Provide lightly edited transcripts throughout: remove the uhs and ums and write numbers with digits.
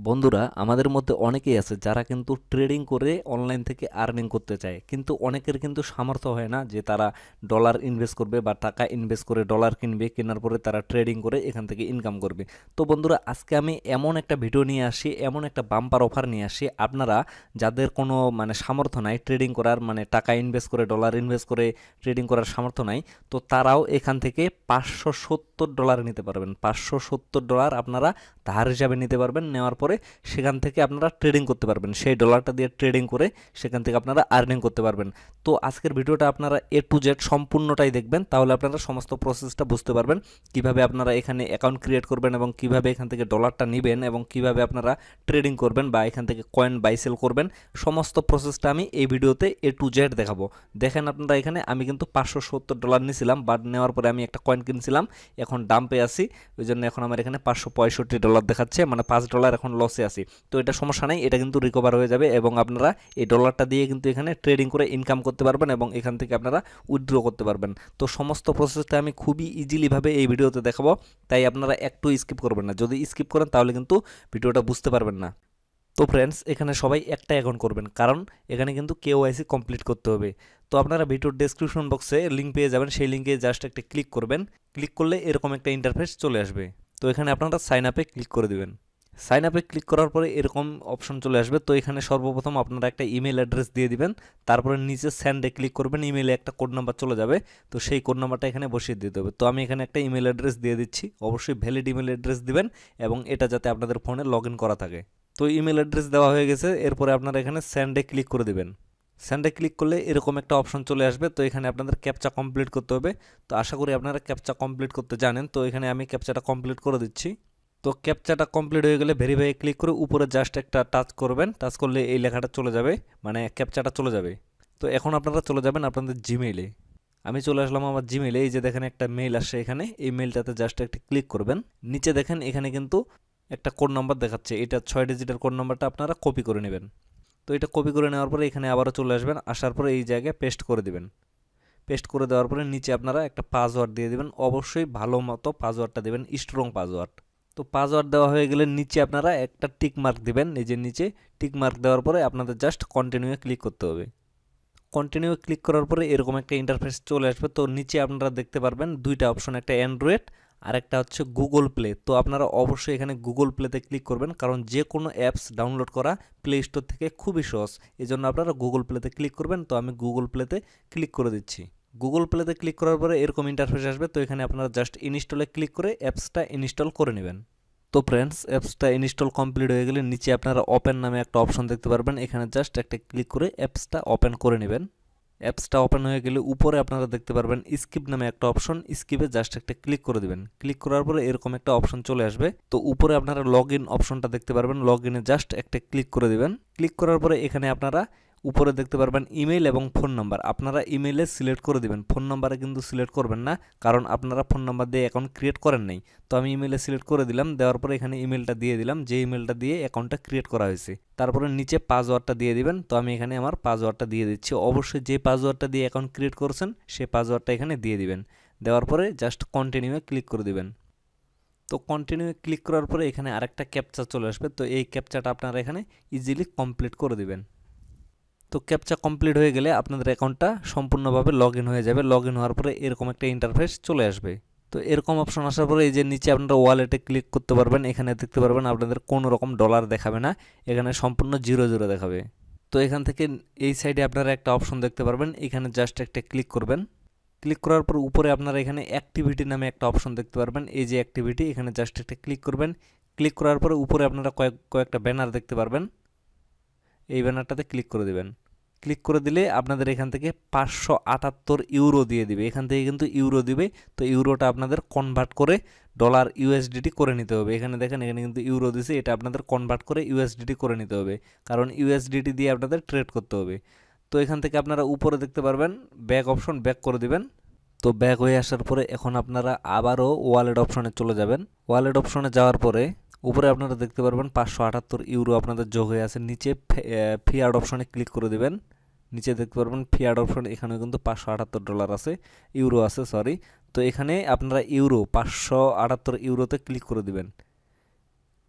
বন্ধুরা আমাদের মধ্যে অনেকেই আছে যারা কিন্তু ট্রেডিং করে অনলাইন থেকে আর্নিং করতে চায়, কিন্তু অনেকের কিন্তু সামর্থ্য হয় না যে তারা ডলার ইনভেস্ট করবে বা টাকা ইনভেস্ট করে ডলার কিনবে, কেনার পরে তারা ট্রেডিং করে এখান থেকে ইনকাম করবে। তো বন্ধুরা আজকে আমি এমন একটা ভিডিও নিয়ে আসি, এমন একটা বাম্পার অফার নিয়ে আসি, আপনারা যাদের কোনো সামর্থ্য নাই ট্রেডিং করার, টাকা ইনভেস্ট করে ডলার ইনভেস্ট করে ট্রেডিং করার সামর্থ্য নাই, তো তারাও এখান থেকে $570 নিতে পারবেন। $570 আপনারা ধার হিসাবে নিতে পারবেন। নেওয়ার পরে সেখান থেকে আপনারা ট্রেডিং করতে পারবেন, সেই ডলারটা দিয়ে ট্রেডিং করে সেখান থেকে আপনারা আর্নিং করতে পারবেন। তো আজকের ভিডিওটা আপনারা A to Z সম্পূর্ণটাই দেখবেন, তাহলে আপনারা সমস্ত প্রসেসটা বুঝতে পারবেন, কিভাবে আপনারা এখানে অ্যাকাউন্ট ক্রিয়েট করবেন এবং কিভাবে এখান থেকে ডলারটা নেবেন এবং কিভাবে আপনারা ট্রেডিং করবেন বা এখান থেকে কয়েন বাই সেল করবেন। সমস্ত প্রসেসটা আমি এই ভিডিওতে A to Z দেখাবো। দেখেন আপনারা এখানে আমি কিন্তু $570 নিয়েছিলাম, বাট নেওয়ার পরে আমি একটা কয়েন কিনছিলাম, এখন ডাম্পে আছি, ওই জন্য এখন আমার এখানে $565 দেখাচ্ছে, $5 এখন লসে আছি। তো এটা সমস্যা নাই, এটা কিন্তু রিকভার হয়ে যাবে এবং আপনারা এই ডলারটা দিয়ে কিন্তু এখানে ট্রেডিং করে ইনকাম করতে পারবেন এবং এখান থেকে আপনারা উইথড্র করতে পারবেন। তো সমস্ত প্রসেসটা আমি খুবই ইজিলিভাবে এই ভিডিওতে দেখাবো, তাই আপনারা একটু স্কিপ করবেন না। যদি স্কিপ করেন তাহলে কিন্তু ভিডিওটা বুঝতে পারবেন না। তো ফ্রেন্ডস এখানে সবাই একটা অ্যাকাউন্ট করবেন, কারণ এখানে কিন্তু KYC কমপ্লিট করতে হবে। তো আপনারা ভিডিওর ডেসক্রিপশন বক্সে লিঙ্ক পেয়ে যাবেন, সেই লিঙ্কে জাস্ট একটা ক্লিক করবেন। ক্লিক করলে এরকম একটা ইন্টারফেস চলে আসবে। তো এখানে আপনারা সাইন আপে ক্লিক করে দিবেন। সাইন আপে ক্লিক করার পরে এরকম অপশন চলে আসবে। তো এখানে সর্বপ্রথম আপনারা একটা ইমেল অ্যাড্রেস দিয়ে দিবেন, তারপরে নিচে সেন্ডে ক্লিক করবেন, ইমেলে একটা কোড নাম্বার চলে যাবে। তো সেই কোড নাম্বারটা এখানে বসিয়ে দিতে হবে। তো আমি এখানে একটা ইমেল অ্যাড্রেস দিয়ে দিচ্ছি, অবশ্যই ভ্যালিড ইমেল অ্যাড্রেস দিবেন এবং এটা যাতে আপনাদের ফোনে লগ ইন করা থাকে। তো ইমেল অ্যাড্রেস দেওয়া হয়ে গেছে, এরপরে আপনারা এখানে সেন্ডে ক্লিক করে দিবেন। সেন্ডে ক্লিক করলে এরকম একটা অপশন চলে আসবে। তো এখানে আপনাদের ক্যাপচা কমপ্লিট করতে হবে। তো আশা করি আপনারা ক্যাপচা কমপ্লিট করতে জানেন। তো এখানে আমি ক্যাপচাটা কমপ্লিট করে দিচ্ছি। তো ক্যাপচাটা কমপ্লিট হয়ে গেলে ভেরিফাই ক্লিক করে উপরে জাস্ট একটা টাচ করবেন, টাচ করলে এই লেখাটা চলে যাবে, ক্যাপচাটা চলে যাবে। তো এখন আপনারা চলে যাবেন আপনাদের জিমেইলে। আমি চলে আসলাম আমার জিমেইলে, এই যে দেখেন একটা মেইল আসছে এখানে, এই মেইলটাতে জাস্ট একটা ক্লিক করবেন। নিচে দেখেন এখানে কিন্তু একটা কোড নাম্বার দেখাচ্ছে, এটা 6 ডিজিটের কোড নাম্বারটা আপনারা কপি করে নেবেন। তো এটা কপি করে নেওয়ার পরে এখানে আবারও চলে আসবেন, আসার পরে এই জায়গায় পেস্ট করে দিবেন। পেস্ট করে দেওয়ার পরে নিচে আপনারা একটা পাসওয়ার্ড দিয়ে দিবেন, অবশ্যই ভালো মতো পাসওয়ার্ডটা দেবেন, স্ট্রং পাসওয়ার্ড। তো পাসওয়ার্ড দেওয়া হয়ে গেলে নিচে আপনারা একটা টিক মার্ক দিবেন, এই যে নিচে টিক মার্ক দেওয়ার পরে আপনাদের জাস্ট কন্টিনিউ ক্লিক করতে হবে। কন্টিনিউ ক্লিক করার পরে এরকম একটা ইন্টারফেস চলে আসবে। তো নিচে আপনারা দেখতে পারবেন দুইটা অপশন, একটা অ্যান্ড্রয়েড আর একটা হচ্ছে গুগল প্লে। তো আপনারা অবশ্যই এখানে গুগল প্লেতে ক্লিক করবেন, কারণ যে কোনো অ্যাপস ডাউনলোড করা প্লে স্টোর থেকে খুবই সহজ, এই জন্য আপনারা গুগল প্লেতে ক্লিক করবেন। তো আমি গুগল প্লেতে ক্লিক করে দিচ্ছি। গুগল প্লেতে ক্লিক করার পরে এরকম ইন্টারফেস আসবে। তো এখানে আপনারা জাস্ট ইনস্টলে ক্লিক করে অ্যাপসটা ইনস্টল করে নেবেন। তো ফ্রেন্ডস অ্যাপসটা ইনস্টল কমপ্লিট হয়ে গেলে নিচে আপনারা ওপেন নামে একটা অপশন দেখতে পারবেন, এখানে জাস্ট একটা ক্লিক করে অ্যাপসটা ওপেন করে নেবেন। অ্যাপসটা ওপেন হয়ে গেলে উপরে আপনারা দেখতে পারবেন স্কিপ নামে একটা অপশন, স্কিপে জাস্ট একটা ক্লিক করে দিবেন। ক্লিক করার পরে এরকম একটা অপশন চলে আসবে। তো উপরে আপনারা লগ ইন অপশনটা দেখতে পারবেন, লগ ইনে জাস্ট একটা ক্লিক করে দিবেন। ক্লিক করার পরে এখানে আপনারা উপরে দেখতে পারবেন ইমেল এবং ফোন নাম্বার, আপনারা ইমেলে সিলেক্ট করে দিবেন, ফোন নাম্বারে কিন্তু সিলেক্ট করবেন না, কারণ আপনারা ফোন নাম্বার দিয়ে অ্যাকাউন্ট ক্রিয়েট করেন নাই। তো আমি ইমেলে সিলেক্ট করে দিলাম, দেওয়ার পরে এখানে ইমেলটা দিয়ে দিলাম, যে ইমেলটা দিয়ে অ্যাকাউন্টটা ক্রিয়েট করা হয়েছে। তারপরে নিচে পাসওয়ার্ডটা দিয়ে দিবেন। তো আমি এখানে আমার পাসওয়ার্ডটা দিয়ে দিচ্ছি, অবশ্যই যে পাসওয়ার্ডটা দিয়ে অ্যাকাউন্ট ক্রিয়েট করেছেন সেই পাসওয়ার্ডটা এখানে দিয়ে দিবেন। দেওয়ার পরে জাস্ট কন্টিনিউয়ে ক্লিক করে দিবেন। তো কন্টিনিউ ক্লিক করার পরে এখানে আরেকটা ক্যাপচা চলে আসবে। তো এই ক্যাপচাটা আপনারা এখানে ইজিলি কমপ্লিট করে দিবেন। তো ক্যাপচা কমপ্লিট হয়ে গেলে আপনাদের অ্যাকাউন্টটা সম্পূর্ণভাবে লগ ইন হয়ে যাবে। লগ ইন হওয়ার পরে এরকম একটা ইন্টারফেস চলে আসবে। তো এরকম অপশন আসার পরে এই যে নিচে আপনারা ওয়ালেটে ক্লিক করতে পারবেন, এখানে দেখতে পারবেন আপনাদের কোনো রকম ডলার দেখাবে না, এখানে সম্পূর্ণ জিরো জিরো দেখাবে। তো এখান থেকে এই সাইডে আপনারা একটা অপশন দেখতে পারবেন, এখানে জাস্ট একটা ক্লিক করবেন। ক্লিক করার পর উপরে আপনারা এখানে অ্যাক্টিভিটি নামে একটা অপশন দেখতে পারবেন, এই যে অ্যাক্টিভিটি, এখানে জাস্ট একটা ক্লিক করবেন। ক্লিক করার পরে উপরে আপনারা কয়েকটা ব্যানার দেখতে পারবেন, এই ব্যানারটাতে ক্লিক করে দেবেন। ক্লিক করে দিলে আপনাদের এখান থেকে 578 ইউরো দিয়ে দিবে, এখান থেকে কিন্তু ইউরো দিবে। তো ইউরোটা আপনাদের কনভার্ট করে ডলার ইউএসডিটি করে নিতে হবে। এখানে দেখেন এখানে কিন্তু ইউরো দিছে, এটা আপনাদের কনভার্ট করে ইউএসডিটি করে নিতে হবে, কারণ ইউএসডিটি দিয়ে আপনাদের ট্রেড করতে হবে। তো এখান থেকে আপনারা উপরে দেখতে পারবেন ব্যাক অপশন, ব্যাক করে দিবেন। তো ব্যাক হয়ে আসার পরে এখন আপনারা আবারও ওয়ালেট অপশনে চলে যাবেন। ওয়ালেট অপশনে যাওয়ার পরে উপরে আপনারা দেখতে পারবেন 578 ইউরো আপনাদের যোগ হয়ে আছে। নিচে ফিয়ার্ড অপশনে ক্লিক করে দিবেন। নিচে দেখতে পারবেন ফিয়ার্ড অপশন, এখানে কিন্তু $578 আছে, ইউরো আছে সরি। তো এখানে আপনারা ইউরো 578 ইউরোতে ক্লিক করে দিবেন।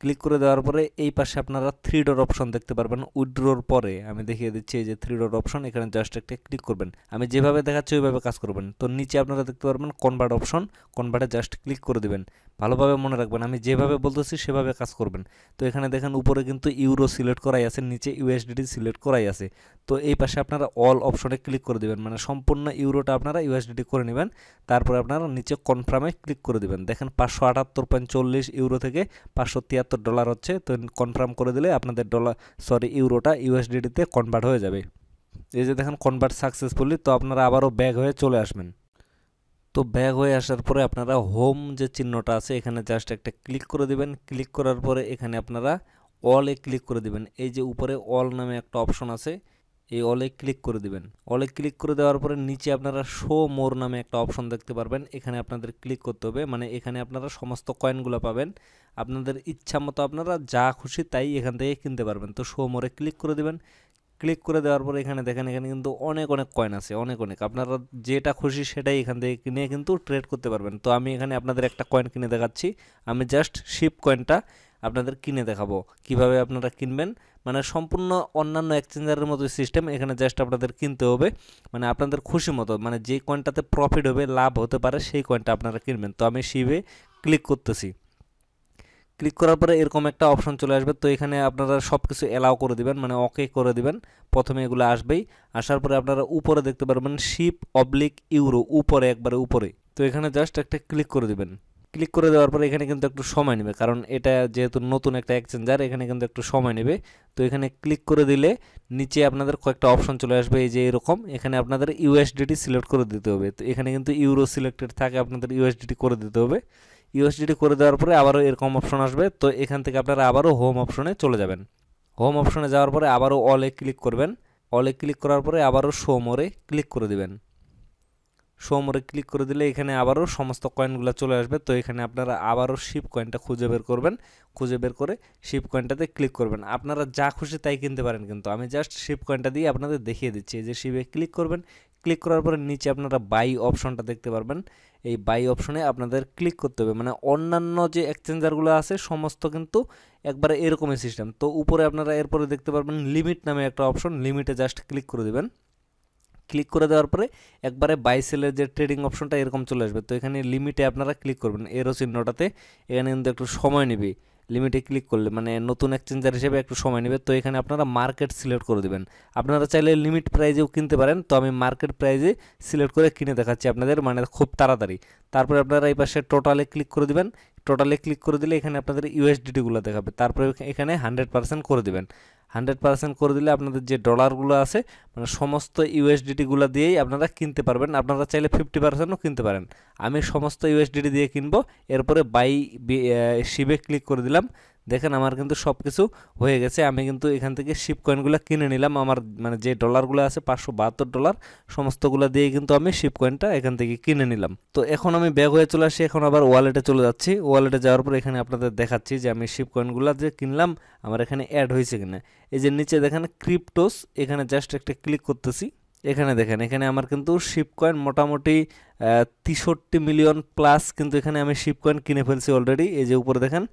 ক্লিক করে দেওয়ার পরে এই পাশে আপনারা 3 ডট অপশন দেখতে পারবেন। উইথড্রোর পরে আমি দেখিয়ে দিচ্ছি, এই যে 3 ডট অপশন, এখানে জাস্ট একটা ক্লিক করবেন। আমি যেভাবে দেখাচ্ছি ওইভাবে কাজ করবেন। তো নিচে আপনারা দেখতে পারবেন কনভার্ট অপশন, কনভার্টে জাস্ট ক্লিক করে দিবেন। ভালোভাবে মনে রাখবেন, আমি যেভাবে বলতেছি সেভাবে কাজ করবেন। তো এখানে দেখেন উপরে কিন্তু ইউরো সিলেক্ট করাই আছে, নিচে ইউএসডিটি সিলেক্ট করাই আছে। তো এই পাশে আপনারা অল অপশনে ক্লিক করে দিবেন, মানে সম্পূর্ণ ইউরোটা আপনারা ইউএসডিটি করে নেবেন। তারপরে আপনারা নিচে কনফার্মে ক্লিক করে দিবেন। দেখেন 578.40 ইউরো থেকে $573 হচ্ছে। তো কনফার্ম করে দিলে আপনাদের ইউরোটা ইউএসডিটিতে কনভার্ট হয়ে যাবে। এই যে দেখেন কনভার্ট সাকসেসফুলি। তো আপনারা আবারও ব্যাক হয়ে চলে আসবেন। তো ব্যাক হয়ে আসার পরে আপনারা হোম যে চিহ্নটা আছে এখানে জাস্ট একটা ক্লিক করে দিবেন। ক্লিক করার পরে এখানে আপনারা অলে ক্লিক করে দিবেন। এই যে উপরে অল নামে একটা অপশন আছে, এই অলে ক্লিক করে দিবেন। অলে ক্লিক করে দেওয়ার পরে নিচে আপনারা শো মোর নামে একটা অপশন দেখতে পারবেন, এখানে আপনাদের ক্লিক করতে হবে। মানে এখানে আপনারা সমস্ত কয়েনগুলো পাবেন, আপনাদের ইচ্ছা মতো আপনারা যা খুশি তাই এখান থেকে কিনতে পারবেন। তো শো মোরে ক্লিক করে দিবেন। ক্লিক করে দেওয়ার পরে এখানে দেখেন, এখানে কিন্তু অনেক কয়েন আছে, অনেক আপনারা যেটা খুশি সেটাই এখান থেকে কিনে কিন্তু ট্রেড করতে পারবেন। তো আমি এখানে আপনাদের একটা কয়েন কিনে দেখাচ্ছি। আমি জাস্ট শিপ কয়েনটা আপনাদের কিনে দেখাবো কিভাবে আপনারা কিনবেন। মানে সম্পূর্ণ অন্যান্য এক্সচেঞ্জারের মতো সিস্টেম, এখানে জাস্ট আপনাদের কিনতে হবে মানে আপনাদের খুশি মতো, মানে যে কয়েনটাতে প্রফিট হবে, লাভ হতে পারে সেই কয়েনটা আপনারা কিনবেন। তো আমি শিপে ক্লিক করতেছি। ক্লিক করার পরে এরকম একটা অপশন চলে আসবে। তো এখানে আপনারা সব কিছু অ্যালাউ করে দিবেন, মানে ওকে করে দিবেন। প্রথমে এগুলো আসবেই, আসার পরে আপনারা উপরে দেখতে পারবেন শিপ অবলিক ইউরো, উপরে একবারে উপরে। তো এখানে জাস্ট একটা ক্লিক করে দিবেন। ক্লিক করে দেওয়ার পরে এখানে কিন্তু একটু সময় নেবে, কারণ এটা যেহেতু নতুন একটা এক্সচেঞ্জার, এখানে কিন্তু একটু সময় নেবে। তো এখানে ক্লিক করে দিলে নিচে আপনাদের কয়েকটা অপশন চলে আসবে, এই যে এরকম। এখানে আপনাদের ইউএসডিটি সিলেক্ট করে দিতে হবে। তো এখানে কিন্তু ইউরো সিলেক্টেড থাকে, আপনাদের ইউএসডিটি করে দিতে হবে। ইউএসডিটি করে দেওয়ার পরে আবারও এরকম অপশন আসবে। তো এখান থেকে আপনারা আবারও হোম অপশনে চলে যাবেন। হোম অপশনে যাওয়ার পরে আবারও অলে ক্লিক করবেন। অলে ক্লিক করার পরে আবারও শো মোরে ক্লিক করে দিবেন। শো মোরে ক্লিক করে দিলে এখানে আবারও সমস্ত কয়েনগুলো চলে আসবে। তো এখানে আপনারা আবারও শিপ কয়েনটা খুঁজে বের করবেন। খুঁজে বের করে শিপ কয়েনটাতে ক্লিক করবেন। আপনারা যা খুশি তাই কিনতে পারেন, কিন্তু আমি জাস্ট শিপ কয়েনটা দিয়ে আপনাদের দেখিয়ে দিচ্ছি। এই যে শিপে ক্লিক করবেন। ক্লিক করার পরে নিচে আপনারা বাই অপশনটা দেখতে পারবেন। এই বাই অপশনে আপনাদের ক্লিক করতে হবে। মানে অন্যান্য যে এক্সচেঞ্জারগুলো আছে সমস্ত কিন্তু একবারে এরকমই সিস্টেম। তো উপরে আপনারা এরপরে দেখতে পারবেন লিমিট নামে একটা অপশন, লিমিটে জাস্ট ক্লিক করে দেবেন। ক্লিক করে দেওয়ার পরে একবারে বাই সেলের যে ট্রেডিং অপশনটা এরকম চলে আসবে। তো এখানে লিমিটে আপনারা ক্লিক করবেন, এরো চিহ্নটাতে। এখানে কিন্তু একটু সময় নেবে লিমিটে ক্লিক করলে, মানে নতুন এক্সচেঞ্জার হিসেবে একটু সময় নেবে। তো এখানে আপনারা মার্কেট সিলেক্ট করে দেবেন। আপনারা চাইলে লিমিট প্রাইজেও কিনতে পারেন, তো আমি মার্কেট প্রাইজে সিলেক্ট করে কিনে দেখাচ্ছি আপনাদের, মানে খুব তাড়াতাড়ি। তারপরে আপনারা এই পাশে টোটালে ক্লিক করে দিবেন। টোটালে ক্লিক করে দিলে এখানে আপনাদের ইউএসডিটিগুলো দেখাবে। তারপরে এখানে 100% করে দিবেন। 100% করে দিলে আপনাদের যে ডলারগুলো আছে, মানে সমস্ত ইউএসডিটিগুলো দিয়েই আপনারা কিনতে পারবেন। আপনারা চাইলে 50%ও কিনতে পারেন। আমি সমস্ত ইউএসডিটি দিয়ে কিনবো। এরপরে বাই শিপে ক্লিক করে দিলাম। দেখেন আমার কিন্তু সব কিছু হয়ে গেছে। আমি কিন্তু এখান থেকে শিপ কয়েনগুলো কিনে নিলাম। আমার মানে যে ডলারগুলো আছে $572 সমস্তগুলো দিয়ে কিন্তু আমি শিপ কয়েনটা এখান থেকে কিনে নিলাম। তো এখন আমি ব্যাক হয়ে চলে আসি। এখন আবার ওয়ালেটে চলে যাচ্ছি। ওয়ালেটে যাওয়ার পর এখানে আপনাদের দেখাচ্ছি যে আমি শিপ কয়েনগুলো যে কিনলাম আমার এখানে অ্যাড হয়েছে কিনা। এই যে নিচে দেখেন ক্রিপ্টোস, এখানে জাস্ট একটা ক্লিক করতেছি। এখানে দেখেন, এখানে আমার কিন্তু শিপ কয়েন মোটামুটি 63 মিলিয়ন প্লাস কিন্তু এখানে আমি শিপ কয়েন কিনে ফেলছি অলরেডি। এই যে উপরে দেখেন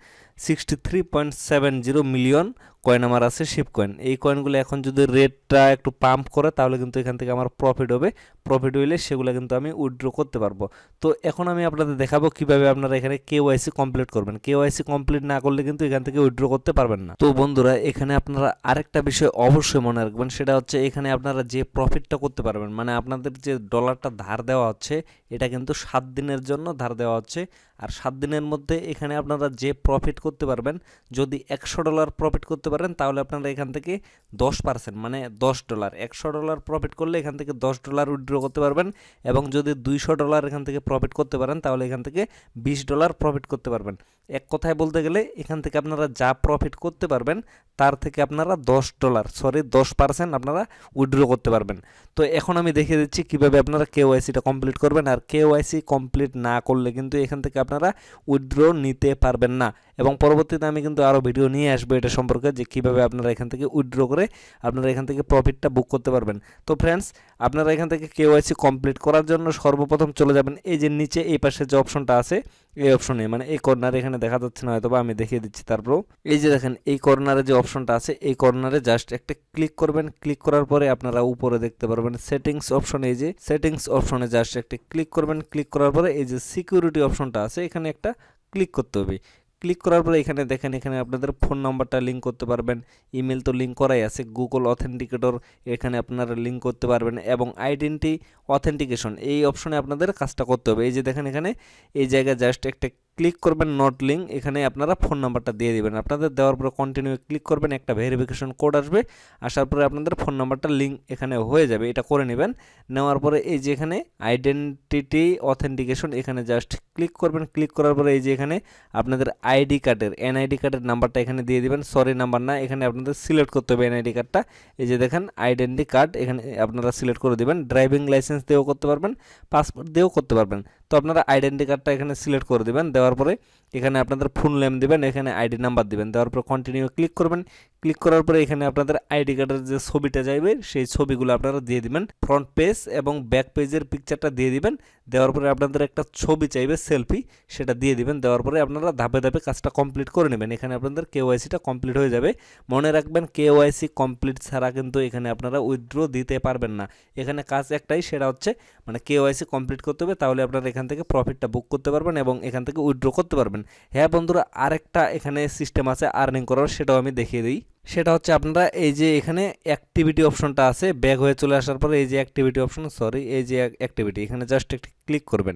63.70 মিলিয়ন কয়েন আমার আছে শিপ কয়েন। এই কয়েনগুলো এখন যদি রেটটা একটু পাম্প করে তাহলে কিন্তু এখান থেকে আমার প্রফিট হবে। প্রফিট হইলে সেগুলো কিন্তু আমি উইথড্র করতে পারবো। তো এখন আমি আপনাদের দেখাবো কিভাবে আপনারা এখানে কেওয়াইসি কমপ্লিট করবেন। কেওয়াইসি কমপ্লিট না করলে কিন্তু এখান থেকে উইথড্র করতে পারবেন না। তো বন্ধুরা, এখানে আপনারা আরেকটা বিষয় অবশ্যই মনে রাখবেন, সেটা হচ্ছে এখানে আপনারা যে প্রফিটটা করতে পারবেন, মানে আপনাদের যে ডলারটা ধার দেওয়া হচ্ছে এটা কিন্তু 7 দিনের জন্য ধার দেওয়া হচ্ছে। আর 7 দিনের মধ্যে এখানে আপনারা যে প্রফিট করতে পারবেন, যদি $100 প্রফিট করতে পারেন তাহলে আপনারা এখান থেকে 10% মানে $10, $100 প্রফিট করলে এখান থেকে $10 উইথড্র করতে পারবেন। এবং যদি $200 এখান থেকে প্রফিট করতে পারেন তাহলে এখান থেকে $20 প্রফিট করতে পারবেন। এক কথায় বলতে গেলে এখান থেকে আপনারা যা প্রফিট করতে পারবেন তার থেকে আপনারা $10 আপনারা উইথড্র করতে পারবেন। তো এখন আমি দেখিয়ে দিচ্ছি কিভাবে আপনারা কেওয়াইসিটা কমপ্লিট করবেন। আর কেওয়াইসি কমপ্লিট না করলে কিন্তু এখান থেকে আপনারা উইথড্র নিতে পারবেন না। এবং পরবর্তীতে আমি কিন্তু আরও ভিডিও নিয়ে আসবো এটা সম্পর্কে, যে কীভাবে আপনারা এখান থেকে উইথড্র করে আপনারা এখান থেকে প্রফিটটা বুক করতে পারবেন। তো ফ্রেন্ডস, আপনারা এখান থেকে কেওয়াইসি কমপ্লিট করার জন্য সর্বপ্রথম চলে যাবেন এই যে নিচে এই পাশে যে অপশনটা আছে এই অপশনে, মানে এই কর্নারে এখানে দেখা যাচ্ছে না হয়তো, বা আমি দেখিয়ে দিচ্ছি। তারপর এই যে দেখেন এই কর্নারে যে অপশনটা আছে, এই কর্নারে জাস্ট একটা ক্লিক করবেন। ক্লিক করার পরে আপনারা উপরে দেখতে পারবেন সেটিংস অপশন, এই যে সেটিংস অপশনে জাস্ট একটা ক্লিক করবেন। ক্লিক করার পরে এই যে সিকিউরিটি অপশনটা আছে, এখানে একটা ক্লিক করতে হবে। ক্লিক করার পরে এখানে দেখেন, এখানে আপনাদের ফোন নাম্বারটা লিঙ্ক করতে পারবেন, ইমেল তো লিঙ্ক করাই আছে, গুগল অথেন্টিকেটর এখানে আপনারা লিঙ্ক করতে পারবেন, এবং আইডেন্টি অথেন্টিকেশন এই অপশনে আপনাদের কাজটা করতে হবে। এই যে দেখেন এখানে এই জায়গায় জাস্ট একটা ক্লিক করবেন, নট লিঙ্ক, এখানে আপনারা ফোন নাম্বারটা দিয়ে দিবেন। আপনাদের দেওয়ার পরে কন্টিনিউ ক্লিক করবেন, একটা ভেরিফিকেশন কোড আসবে, আসার পরে আপনাদের ফোন নাম্বারটা লিঙ্ক এখানে হয়ে যাবে, এটা করে নেবেন। নেওয়ার পরে এই যে এখানে আইডেন্টিটি অথেন্টিকেশন এখানে জাস্ট ক্লিক করবেন। ক্লিক করার পরে এই যে এখানে আপনাদের আইডি কার্ডের এনআইডি কার্ডের নাম্বারটা এখানে দিয়ে দিবেন, সরি নাম্বার না, এখানে আপনাদের সিলেক্ট করতে হবে এনআইডি কার্ডটা। এই যে দেখেন আইডেন্টি কার্ড এখানে আপনারা সিলেক্ট করে দিবেন। ড্রাইভিং লাইসেন্স দিয়েও করতে পারবেন, পাসপোর্ট দিয়েও করতে পারবেন। তো আপনারা আইডেন্টি কার্ডটা এখানে সিলেক্ট করে দিবেন। দেওয়ার পরে এখানে আপনাদের ফুল নেম দিবেন, এখানে আইডি নাম্বার দিবেন। দেওয়ার পর কন্টিনিউ ক্লিক করবেন। ক্লিক করার পরে এখানে আপনাদের আইডি কার্ডের যে ছবিটা যাইবে সেই ছবিগুলো আপনারা দিয়ে দিবেন। ফ্রন্ট পেজ এবং ব্যাক পেজের পিকচারটা দিয়ে দিবেন। দেওয়ার পরে আপনাদের একটা ছবি চাইবে সেলফি, সেটা দিয়ে দিবেন। দেওয়ার পরে আপনারা ধাপে ধাপে কাজটা কমপ্লিট করে নেবেন। এখানে আপনাদের কেওয়াইসিটা কমপ্লিট হয়ে যাবে। মনে রাখবেন কেওয়াইসি কমপ্লিট ছাড়া কিন্তু এখানে আপনারা উইথড্র দিতে পারবেন না। এখানে কাজ একটাই, সেটা হচ্ছে মানে কেওয়াইসি কমপ্লিট করতে হবে, তাহলে আপনারা এখান থেকে প্রফিটটা বুক করতে পারবেন এবং এখান থেকে উইথড্র করতে পারবেন। হ্যাঁ বন্ধুরা, আরেকটা এখানে সিস্টেম আছে আর্নিং করার, সেটাও আমি দেখিয়ে দিই। সেটা হচ্ছে আপনারা এই যে এখানে অ্যাক্টিভিটি অপশনটা আছে, ব্যাক হয়ে চলে আসার পরে এই যে অ্যাক্টিভিটি অপশন, সরি এই যে অ্যাক্টিভিটি, এখানে জাস্ট একটি ক্লিক করবেন।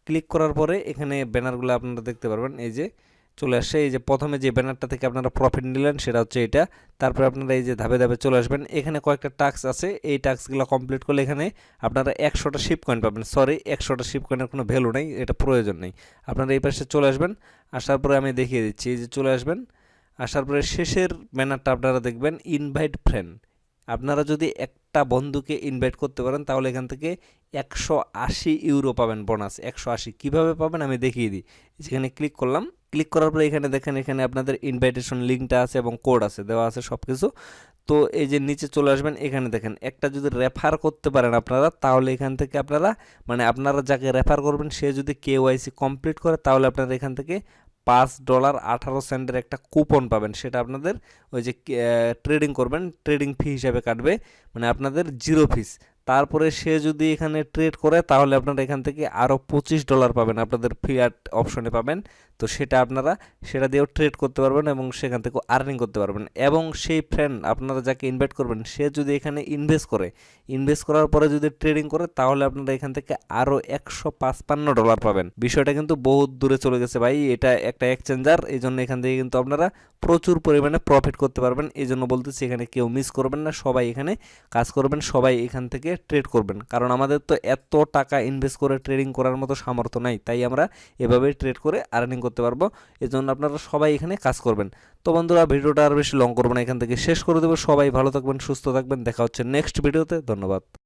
ক্লিক করার পরে এখানে ব্যানারগুলো আপনারা দেখতে পারবেন, এই যে চলে আসে। এই যে প্রথমে যে ব্যানারটা থেকে আপনারা প্রফিট নিলেন সেটা হচ্ছে এটা। তারপরে আপনারা এই যে ধাপে ধাপে চলে আসবেন। এখানে কয়েকটা টাস্ক আছে, এই টাস্কগুলো কমপ্লিট করলে এখানে আপনারা 100টা শিপ কয়েন পাবেন। সরি, 100টা শিপ কয়েনের কোনো ভ্যালু নেই, এটা প্রয়োজন নেই। আপনারা এই পাশে চলে আসবেন। আসার পরে আমি দেখিয়ে দিচ্ছি, এই যে চলে আসবেন। আসার পরে শেষের ব্যানারটা আপনারা দেখবেন ইনভাইট ফ্রেন্ড। আপনারা যদি একটা বন্ধুকে ইনভাইট করতে পারেন তাহলে এখান থেকে 180 ইউরো পাবেন বোনাস। 180 কীভাবে পাবেন আমি দেখিয়ে দিই। যেখানে ক্লিক করলাম, ক্লিক করার পরে এখানে দেখেন এখানে আপনাদের ইনভাইটেশন লিঙ্কটা আছে এবং কোড আছে, দেওয়া আছে সব কিছু। তো এই যে নিচে চলে আসবেন, এখানে দেখেন একটা যদি রেফার করতে পারেন আপনারা, তাহলে এখান থেকে আপনারা মানে আপনারা যাকে রেফার করবেন সে যদি কেওয়াইসি কমপ্লিট করে, তাহলে আপনারা এখান থেকে $5.18 একটা কুপন পাবেন। সেটা আপনাদের ওই যে ট্রেডিং করবেন, ট্রেডিং ফি হিসাবে কাটবে, মানে আপনাদের জিরো ফিস। তারপরে সে যদি এখানে ট্রেড করে তাহলে আপনারা এখান থেকে আরও $25 পাবেন, আপনাদের ফিয়াট অপশনে পাবেন। তো সেটা আপনারা সেটা দিয়েও ট্রেড করতে পারবেন এবং সেখান থেকে আর্নিং করতে পারবেন। এবং সেই ফ্রেন্ড আপনারা যাকে ইনভাইট করবেন সে যদি এখানে ইনভেস্ট করে, ইনভেস্ট করার পরে যদি ট্রেডিং করে, তাহলে আপনারা এখান থেকে আরও $155 পাবেন। বিষয়টা কিন্তু বহুত দূরে চলে গেছে ভাই, এটা একটা এক্সচেঞ্জার, এই জন্য এখান থেকে কিন্তু আপনারা প্রচুর পরিমাণে প্রফিট করতে পারবেন। এই জন্য বলতেছি এখানে কেউ মিস করবেন না, সবাই এখানে কাজ করবেন, সবাই এখান থেকে ট্রেড করবেন। কারণ আমাদের তো এত টাকা ইনভেস্ট করে ট্রেডিং করার মতো সামর্থ্য নাই, তাই আমরা এভাবে ট্রেড করে আর্নিং করতে পারবো। এই জন্য আপনারা সবাই এখানে কাজ করবেন। তো বন্ধুরা, ভিডিওটা আর বেশি লং করবো না, এখান থেকে শেষ করে দেবো। সবাই ভালো থাকবেন, সুস্থ থাকবেন, দেখা হচ্ছে নেক্সট ভিডিওতে। ধন্যবাদ।